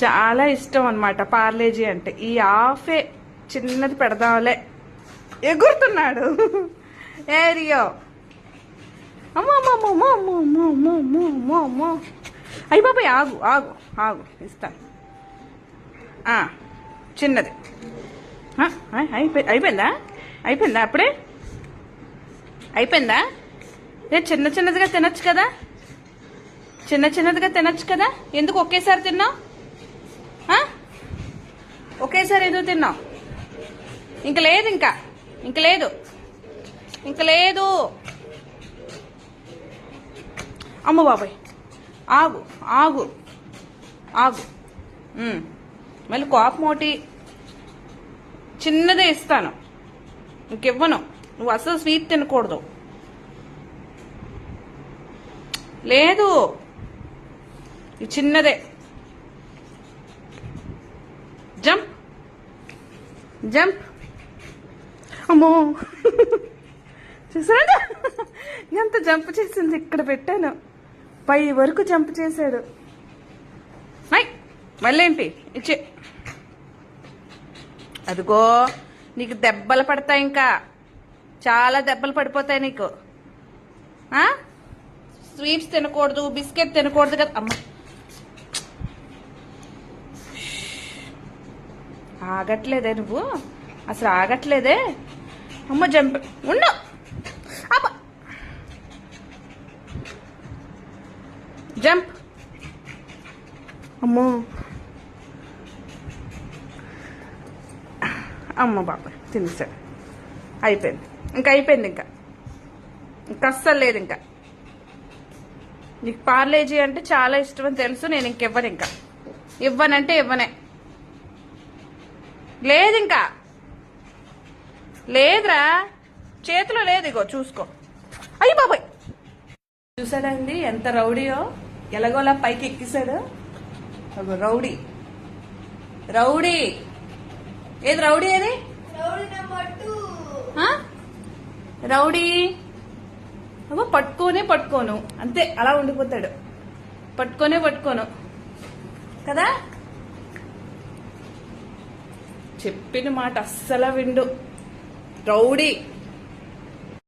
చాలా ఇష్టం అన్నమాట పార్లేజీ అంటే. ఈ హాఫే చిన్నది పెడదాంలే. ఎగురుతున్నాడు ఏరియో. అమ్మో అమ్మో అమ్మో అమ్మో అమ్మో అమ్మో అమ్మో అమ్మో అమ్మో. అయ్యి బాబాయ్ ఆగు ఆగు ఆగు ఇస్తాను. చిన్నది అయిపోయిందా? అయిపోయిందా అప్పుడే? అయిపోయిందా? రే చిన్న చిన్నదిగా తినొచ్చు కదా, చిన్న చిన్నదిగా తినొచ్చు కదా. ఎందుకు ఒకేసారి తిన్నావు? ఒకేసారి ఎందుకు తిన్నావు? ఇంక లేదు, ఇంక లేదు, ఇంక లేదు. అమ్మ బాబాయ్ ఆగు ఆగు ఆగు. మళ్ళీ కోపమోటి చిన్నదే ఇస్తాను, ఇంకివ్వను. నువ్వు అసలు స్వీట్ తినకూడదు. లేదు, ఇది చిన్నదే. Jump jump. అమ్మో చూసాడు ఎంత జంప్ చేసింది. ఇక్కడ పెట్టాను, పై వరకు జంప్ చేశాడు. మళ్ళీ ఏంటి ఇచ్చే. అదిగో నీకు దెబ్బలు పడతాయి, ఇంకా చాలా దెబ్బలు పడిపోతాయి నీకు. స్వీట్స్ తినకూడదు, బిస్కెట్ తినకూడదు కదా. అమ్మ ఆగట్లేదే నువ్వు, అసలు ఆగట్లేదే. అమ్మ జంప్ ఉండు. అబ్బ జంప్. అమ్మో అమ్మ బాబాయ్ తినేసాడు. అయిపోయింది, ఇంకా అయిపోయింది. ఇంకా అస్సలు లేదు. ఇంకా నీకు పార్లేజీ అంటే చాలా ఇష్టం అని తెలుసు. నేను ఇంకెవ్వను, ఇంకా ఇవ్వనంటే ఇవ్వనే. లేదు, ఇంకా లేదురా, చేతిలో లేదు. ఇగో చూసుకో. అయ్యి బాబాయ్ చూసాడండి ఎంత రౌడీయో, ఎలాగోలా పైకి ఎక్కిసాడు. Rowdy rowdy. ఏది రౌడీ? ఏది రౌడీ? అగో పట్టుకోను అంతే, అలా ఉండిపోతాడు. పట్టుకోను కదా. చెప్పిన మాట అస్సలు విండు రౌడీ.